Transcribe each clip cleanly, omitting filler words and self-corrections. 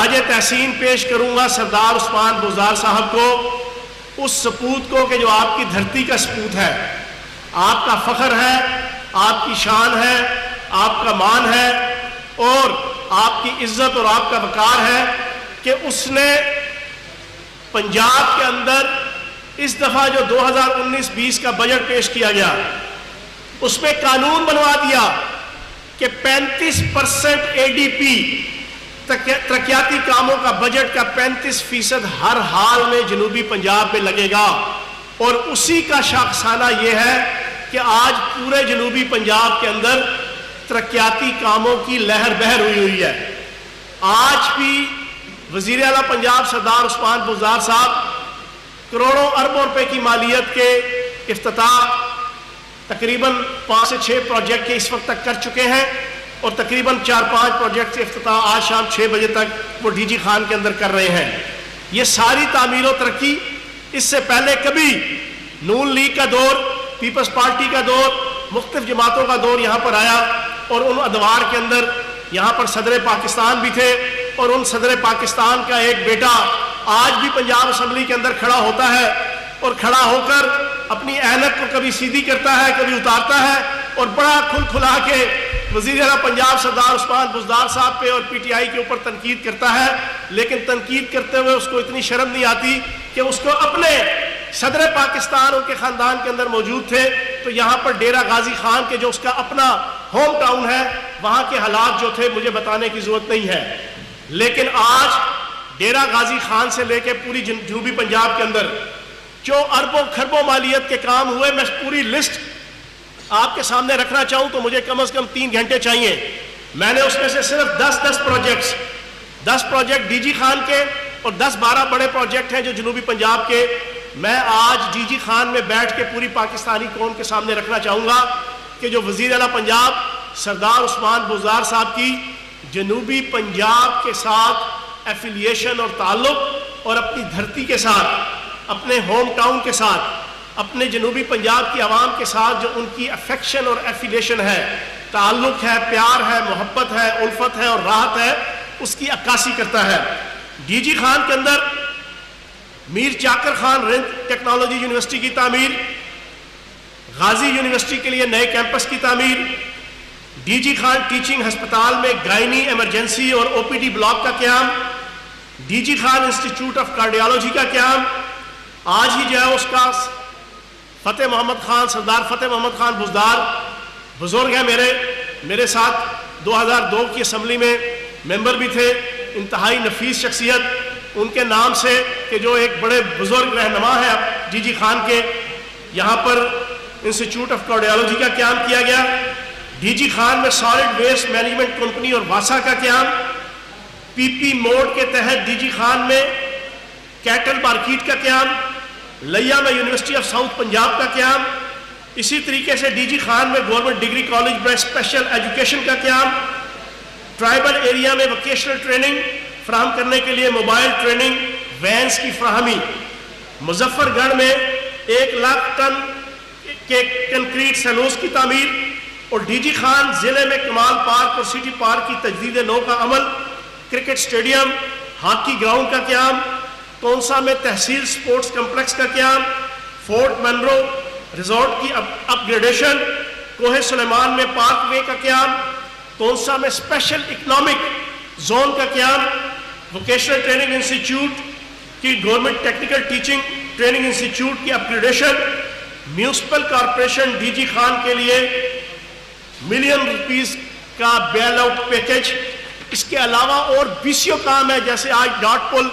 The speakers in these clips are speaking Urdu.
خراج تحسین پیش کروں گا سردار عثمان بزدار صاحب کو، اس سپوت کو کہ جو آپ کی دھرتی کا سپوت ہے، آپ کا فخر ہے، آپ کی شان ہے، آپ کا مان ہے اور آپ کی عزت اور آپ کا وقار ہے کہ اس نے پنجاب کے اندر اس دفعہ جو 2019-20 کا بجٹ پیش کیا گیا اس میں قانون بنوا دیا کہ 35% ADP ترقیاتی کاموں کا بجٹ کا 35% ہر حال میں جنوبی پنجاب میں لگے گا، اور اسی کا شاخسانہ یہ ہے کہ آج پورے جنوبی پنجاب کے اندر ترقیاتی کاموں کی لہر بہر ہوئی ہے۔ آج بھی وزیر اعلیٰ پنجاب سردار عثمان بزدار صاحب کروڑوں اربوں روپے کی مالیت کے افتتاح تقریباً 5 سے 6 پروجیکٹ کے اس وقت تک کر چکے ہیں، اور تقریباً 4-5 پروجیکٹ کے افتتاح آج شام 6 بجے تک وہ ڈی جی خان کے اندر کر رہے ہیں۔ یہ ساری تعمیر و ترقی اس سے پہلے کبھی نون لیگ کا دور، پیپلز پارٹی کا دور، مختلف جماعتوں کا دور یہاں پر آیا، اور ان ادوار کے اندر یہاں پر صدر پاکستان بھی تھے، اور ان صدر پاکستان کا ایک بیٹا آج بھی پنجاب اسمبلی کے اندر کھڑا ہوتا ہے، اور کھڑا ہو کر اپنی اینک کو کبھی سیدھی کرتا ہے کبھی اتارتا ہے، اور بڑا کھل کھلا کے وزیر اعلیٰ پنجاب سردار عثمان بزدار صاحب پہ اور پی ٹی آئی کے اوپر تنقید کرتا ہے، لیکن تنقید کرتے ہوئے اس کو اتنی شرم نہیں آتی کہ اس کو اپنے صدر پاکستان ان کے خاندان کے اندر موجود تھے، تو یہاں پر ڈیرہ غازی خان کے جو اس کا اپنا ہوم ٹاؤن ہے وہاں کے حالات جو تھے مجھے بتانے کی ضرورت نہیں ہے، لیکن آج ڈیرہ غازی خان سے لے کے پوری جنوبی پنجاب کے اندر جو اربوں خربوں مالیت کے کام ہوئے، میں پوری لسٹ آپ کے سامنے رکھنا چاہوں تو مجھے کم از کم 3 گھنٹے چاہیے۔ میں نے اس میں سے صرف 10 پروجیکٹ ڈی جی خان کے اور 10-12 بڑے پروجیکٹ ہیں جو جنوبی پنجاب کے، میں آج ڈی جی خان میں بیٹھ کے پوری پاکستانی قوم کے سامنے رکھنا چاہوں گا کہ جو وزیر اعلیٰ پنجاب سردار عثمان بزدار صاحب کی جنوبی پنجاب کے ساتھ ایفیلیشن اور تعلق، اور اپنی دھرتی کے ساتھ، اپنے ہوم ٹاؤن کے ساتھ، اپنے جنوبی پنجاب کی عوام کے ساتھ جو ان کی افیکشن اور ایفیلیشن ہے، تعلق ہے، پیار ہے، محبت ہے، الفت ہے اور راحت ہے، اس کی عکاسی کرتا ہے۔ ڈی جی خان کے اندر میر چاکر خان رند ٹیکنالوجی یونیورسٹی کی تعمیر، غازی یونیورسٹی کے لیے نئے کیمپس کی تعمیر، ڈی جی خان ٹیچنگ ہسپتال میں گائنی ایمرجنسی اور او پی ڈی بلاک کا قیام، D G Khan institute of cardiology کا قیام، آج ہی جو ہے اس کا فتح محمد خان سردار فتح محمد خان بزدار بزرگ ہیں میرے ساتھ 2002 کی اسمبلی میں ممبر بھی تھے، انتہائی نفیس شخصیت، ان کے نام سے کہ جو ایک بڑے بزرگ رہنما ہیں ڈی جی خان کے، یہاں پر انسٹیٹیوٹ آف کارڈیالوجی کا قیام کیا گیا، ڈی جی خان میں سالڈ ویسٹ مینجمنٹ کمپنی اور واسا کا قیام، پی پی موڈ کے تحت ڈی جی خان میں کیٹل مارکیٹ کا قیام، لیا میں یونیورسٹی آف ساؤتھ پنجاب کا قیام، اسی طریقے سے ڈی جی خان میں گورنمنٹ ڈگری کالج میں اسپیشل ایجوکیشن کا قیام، ٹرائبل ایریا میں ووکیشنل ٹریننگ فراہم کرنے کے لیے موبائل ٹریننگ وینز کی فراہمی، مظفر گڑھ میں 1 لاکھ ٹن کے کنکریٹ سیلوز کی تعمیر، اور ڈی جی خان ضلع میں کمال پارک اور سٹی پارک کی تجدید نو کا عمل، کرکٹ سٹیڈیم، ہاکی گراؤنڈ کا قیام، تونسا میں تحصیل سپورٹس کمپلیکس کا قیام، فورٹ منرو ریزورٹ کی اپ گریڈیشن، کوہ سلیمان میں پارک وے کا قیام، تونسا میں اسپیشل اکنامک زون کا قیام، ووکیشنل ٹریننگ انسٹیٹیوٹ کی government technical teaching training institute کی upgradation, municipal corporation D G Khan کے لیے $1 ملین کا بیل آؤٹ پیکج، اس کے علاوہ اور 20 کام ہے، جیسے آج ڈاٹ پل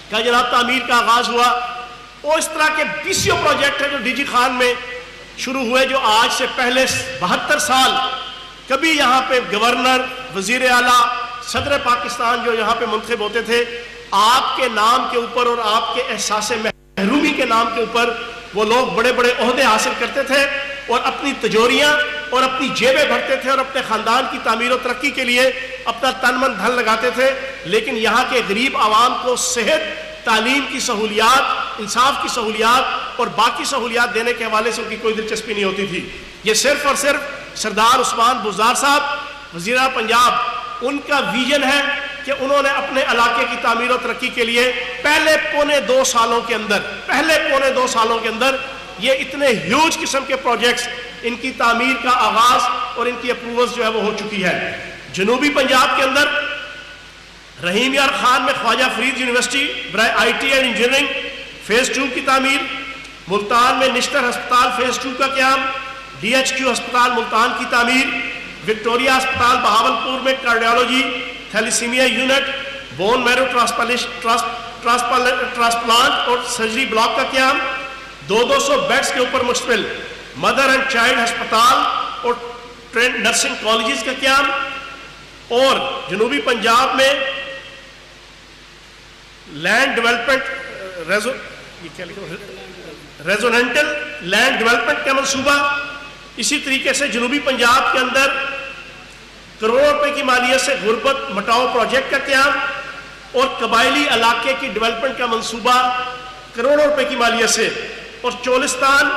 کا جناب تعمیر کا آغاز ہوا، اور اس طرح کے 20 پروجیکٹ ہیں جو ڈی جی خان میں شروع ہوئے، جو آج سے پہلے 72 سال کبھی یہاں پہ گورنر، وزیر اعلیٰ، صدر پاکستان جو یہاں پہ منتخب ہوتے تھے، آپ کے نام کے اوپر اور آپ کے احساس محرومی کے نام کے اوپر وہ لوگ بڑے بڑے عہدے حاصل کرتے تھے اور اپنی تجوریاں اور اپنی جیبیں بھرتے تھے اور اپنے خاندان کی تعمیر و ترقی کے لیے اپنا تن من دھن لگاتے تھے، لیکن یہاں کے غریب عوام کو صحت، تعلیم کی سہولیات، انصاف کی سہولیات اور باقی سہولیات دینے کے حوالے سے ان کی کوئی دلچسپی نہیں ہوتی تھی۔ یہ صرف اور صرف سردار عثمان بزدار صاحب وزیر اعلیٰ پنجاب، ان کا ویژن ہے کہ انہوں نے اپنے علاقے کی تعمیر و ترقی کے لیے پہلے پونے 2 سالوں کے اندر یہ اتنے ہیوج قسم کے پروجیکٹس، ان کی تعمیر کا آغاز اور ان کی اپروولز جو ہے وہ ہو چکی ہے۔ جنوبی پنجاب کے اندر رحیم یار خان میں خواجہ فرید یونیورسٹی برائے I T and engineering phase 2 کی تعمیر، ملتان میں نشتر ہسپتال فیز 2 کا قیام، ڈی ایچ کیو ہسپتال ملتان کی تعمیر، وکٹوریہ ہسپتال بہاولپور میں cardiology thalassemia unit, bone marrow transplant اور سرجری بلاک کا قیام، 200 بیڈز کے اوپر مشتمل مدر اینڈ چائلڈ ہسپتال اور نرسنگ کالجز کا قیام، اور جنوبی پنجاب میں لینڈ ڈیولپمنٹ ریزوننٹل لینڈ ڈیولپمنٹ کا منصوبہ۔ اسی طریقے سے جنوبی پنجاب کے اندر کروڑوں روپے کی مالیت سے غربت مٹاؤ پروجیکٹ کا قیام اور قبائلی علاقے کی ڈیولپمنٹ کا منصوبہ کروڑوں روپے کی مالیت سے، اور چولستان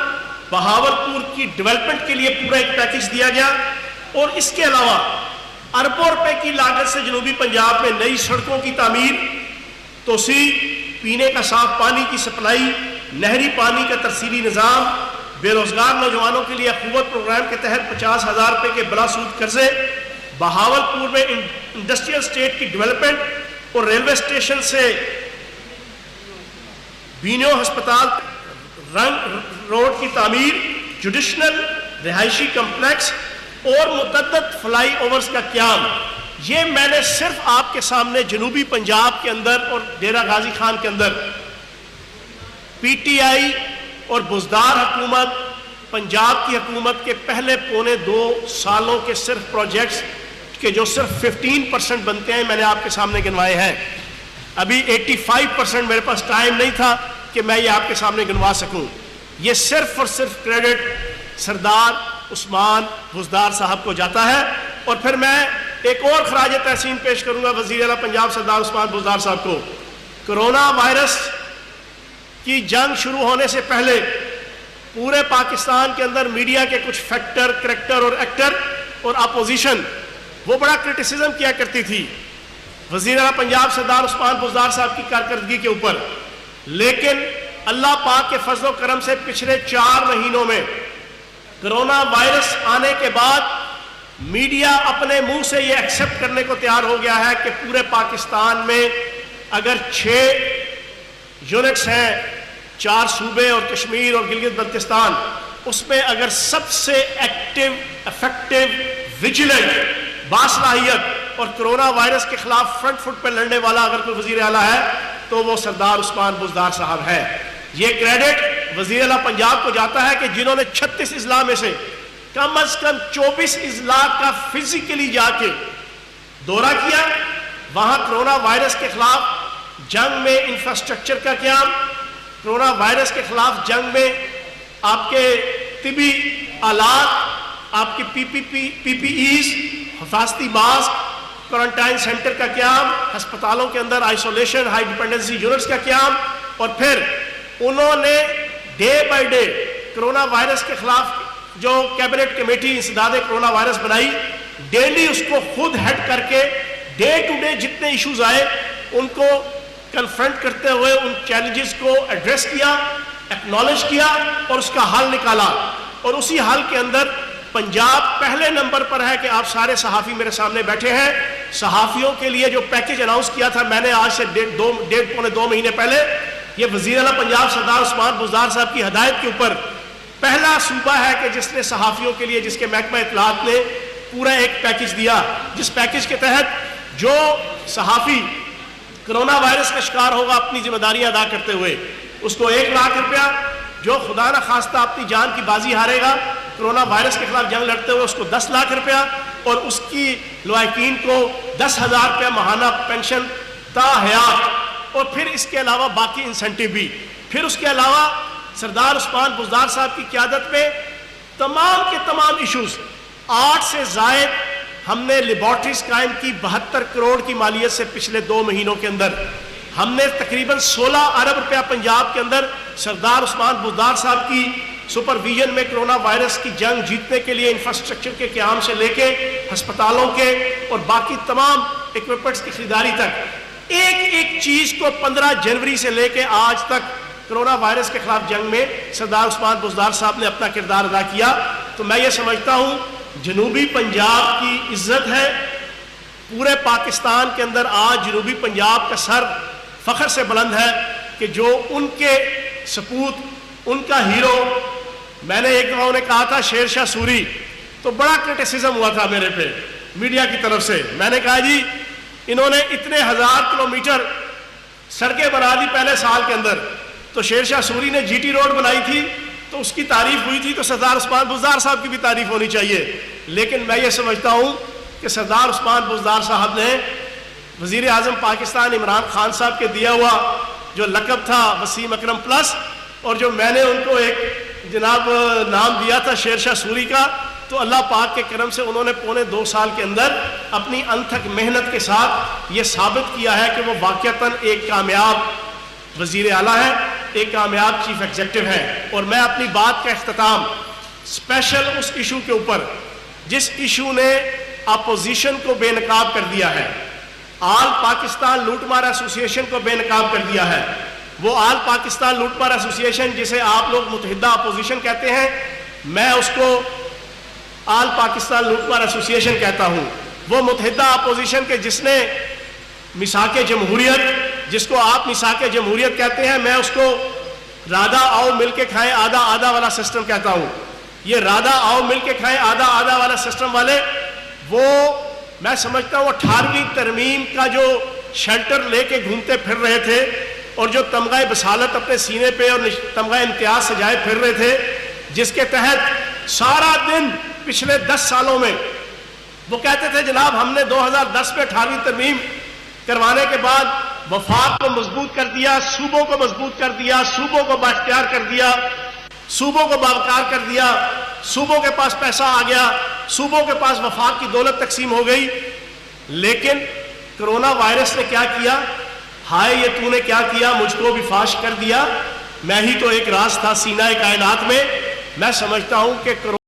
بہاولپور کی ڈیولپمنٹ کے لیے پورا ایک پیکج دیا گیا، اور اس کے علاوہ اربوں روپے کی لاگت سے جنوبی پنجاب میں نئی سڑکوں کی تعمیر، توسیع، پینے کا صاف پانی کی سپلائی، نہری پانی کا ترسیلی نظام، بے روزگار نوجوانوں کے لیے اخوت پروگرام کے تحت 50,000 روپے کے بلا سود قرضے، بہاولپور میں انڈسٹریل اسٹیٹ کی ڈیولپمنٹ اور ریلوے اسٹیشن سے بینیو ہسپتال رنگ روڈ کی تعمیر، جوڈیشنل رہائشی کمپلیکس اور متعدد فلائی اوورز کا قیام۔ یہ میں نے صرف آپ کے سامنے جنوبی پنجاب کے اندر اور ڈیرہ غازی خان کے اندر پی ٹی آئی اور بزدار حکومت، پنجاب کی حکومت کے پہلے پونے 2 سالوں کے صرف پروجیکٹس کے جو صرف 15% بنتے ہیں میں نے آپ کے سامنے گنوائے ہیں۔ ابھی 85% میرے پاس ٹائم نہیں تھا کہ میں یہ آپ کے سامنے گنوا سکوں۔ یہ صرف اور صرف کریڈٹ سردار عثمان بزدار صاحب کو جاتا ہے، اور پھر میں ایک اور خراج تحسین پیش کروں گا وزیر اعلیٰ پنجاب سردار عثمان بزدار صاحب کو۔ کرونا وائرس کی جنگ شروع ہونے سے پہلے پورے پاکستان کے اندر میڈیا کے کچھ فیکٹر، کریکٹر اور ایکٹر اور اپوزیشن وہ بڑا کرٹیسزم کیا کرتی تھی وزیر اعلیٰ پنجاب سردار عثمان بزدار صاحب کی کارکردگی کے اوپر، لیکن اللہ پاک کے فضل و کرم سے پچھلے 4 مہینوں میں کرونا وائرس آنے کے بعد میڈیا اپنے منہ سے یہ ایکسپٹ کرنے کو تیار ہو گیا ہے کہ پورے پاکستان میں اگر 6 یونٹس ہیں، 4 صوبے اور کشمیر اور گلگت بلتستان، اس میں اگر سب سے ایکٹیو، افیکٹو، ویجیلنٹ، باصلاحیت اور کرونا وائرس کے خلاف فرنٹ فٹ پہ لڑنے والا اگر کوئی وزیر اعلیٰ ہے تو وہ سردار عثمان بزدار صاحب ہے۔ یہ کریڈٹ وزیر اعلیٰ پنجاب کو جاتا ہے کہ جنہوں نے 36 اضلاع میں سے کم از کم 24 اضلاع کا فزیکلی جا کے دورہ کیا، وہاں کرونا وائرس کے خلاف جنگ میں انفراسٹرکچر کا قیام، کرونا وائرس کے خلاف جنگ میں آپ کے طبی آلات، آپ کی پی پی ایز، حفاظتی ماسک، کوارنٹائن سینٹر کا قیام، ہسپتالوں کے اندر آئسولیشن ہائی ڈیپینڈنسی یونٹس کا قیام، اور پھر انہوں نے day by day corona virus کے خلاف جو کیبنٹ کمیٹی انسداد کرونا وائرس بنائی، ڈیلی اس کو خود ہیڈ کر کے ڈے ٹو ڈے جتنے ایشوز آئے ان کو کنفرنٹ کرتے ہوئے ان چیلنجز کو ایڈریس کیا، ایکنالج کیا اور اس کا حل نکالا۔ اور اسی حل کے اندر پنجاب پہلے نمبر پر ہے کہ آپ سارے صحافی میرے سامنے بیٹھے ہیں۔ صحافیوں کے لیے جو پیکج اناؤنس کیا تھا میں نے آج سے ڈیڑھ پونے 2 مہینے پہلے، یہ وزیر اعلیٰ پنجاب سردار عثمان بزدار صاحب کی ہدایت کے اوپر پہلا صوبہ ہے کہ جس نے صحافیوں کے لیے، جس کے محکمہ اطلاعات نے پورا ایک پیکج دیا، جس پیکج کے تحت جو صحافی کرونا وائرس کا شکار ہوگا اپنی ذمہ داریاں ادا کرتے ہوئے اس کو 1 لاکھ روپیہ، جو خدا نہ خواستہ اپنی جان کی بازی ہارے گا کرونا وائرس کے خلاف جنگ لڑتے ہوئے اس کو 10 لاکھ روپیہ، اور اس کی لواحقین کو 10,000 روپیہ ماہانہ پینشن تا حیات، اور پھر اس کے علاوہ باقی انسینٹیو بھی۔ پھر اس کے علاوہ سردار عثمان بزدار صاحب کی قیادت میں تمام کے تمام ایشوز، 8 سے زائد ہم نے لیبارٹریز قائم کی 72 کروڑ کی مالیت سے پچھلے 2 مہینوں کے اندر۔ ہم نے تقریباً 16 ارب روپیہ پنجاب کے اندر سردار عثمان بزدار صاحب کی سپرویژن میں کورونا وائرس کی جنگ جیتنے کے لیے انفراسٹرکچر کے قیام سے لے کے ہسپتالوں کے اور باقی تمام ایکوپمنٹس کی خریداری تک ایک ایک چیز کو 15 جنوری سے لے کے آج تک کورونا وائرس کے خلاف جنگ میں سردار عثمان بزدار صاحب نے اپنا کردار ادا کیا. تو میں یہ سمجھتا ہوں جنوبی پنجاب کی عزت ہے. پورے پاکستان کے اندر آج جنوبی پنجاب کا سر فخر سے بلند ہے کہ جو ان کے سپوت، ان کا ہیرو، میں نے ایک دفعہ انہیں کہا تھا شیر شاہ سوری، تو بڑا کرٹیسزم ہوا تھا میرے پہ میڈیا کی طرف سے. میں نے کہا جی انہوں نے اتنے 1000 کلومیٹر سڑکیں بنا دی پہلے سال کے اندر، تو شیر شاہ سوری نے جی ٹی روڈ بنائی تھی تو اس کی تعریف ہوئی تھی، تو سردار عثمان بزدار صاحب کی بھی تعریف ہونی چاہیے. لیکن میں یہ سمجھتا ہوں کہ سردار عثمان بزدار صاحب نے وزیر اعظم پاکستان عمران خان صاحب کے دیا ہوا جو لقب تھا وسیم اکرم پلس، اور جو میں نے ان کو ایک جناب نام دیا تھا شیر شاہ سوری کا، تو اللہ پاک کے کرم سے انہوں نے پونے 2 سال کے اندر اپنی انتھک محنت کے ساتھ یہ ثابت کیا ہے کہ وہ واقعتاً ایک کامیاب وزیر اعلیٰ ہے، ایک کامیاب چیف ایگزیکٹو ہے. اور میں اپنی بات کا اختتام اسپیشل اس ایشو کے اوپر جس ایشو نے اپوزیشن کو بے نقاب کر دیا ہے، آل پاکستان لوٹ مار ایسوسی ایشن کو بے نقاب کر دیا ہے. وہ آل پاکستان لوٹ مار ایسوسی ایشن جسے آپ لوگ متحدہ اپوزیشن کہتے ہیں، میں اس کو آل پاکستان لوٹ مار ایسوسی ایشن کہتا ہوں. وہ متحدہ اپوزیشن کے جس نے میثاق جمہوریت، جس کو آپ میثاق جمہوریت کہتے ہیں، میں اس کو رادا آؤ مل کے کھائیں آدھا آدھا والا سسٹم کہتا ہوں. یہ رادا آؤ مل کے کھائیں آدھا آدھا والا سسٹم والے، وہ میں سمجھتا ہوں 18ویں ترمیم کا جو شیلٹر لے کے گھومتے پھر رہے تھے اور جو تمغہ بصالت اپنے سینے پہ اور تمغہ امتیاز سجائے پھر رہے تھے، جس کے تحت سارا دن پچھلے 10 سالوں میں وہ کہتے تھے جناب ہم نے 2010 میں 18ویں ترمیم کروانے کے بعد وفاق کو مضبوط کر دیا، صوبوں کو مضبوط کر دیا، صوبوں کو بااختیار کر دیا، صوبوں کو باوقار کر دیا، صوبوں کے پاس پیسہ آ گیا، صوبوں کے پاس وفاق کی دولت تقسیم ہو گئی. لیکن کرونا وائرس نے کیا کیا؟ ہائے یہ تو نے کیا کیا، مجھ کو بھی فاش کر دیا، میں ہی تو ایک راز تھا سینہ کائنات میں. میں سمجھتا ہوں کہ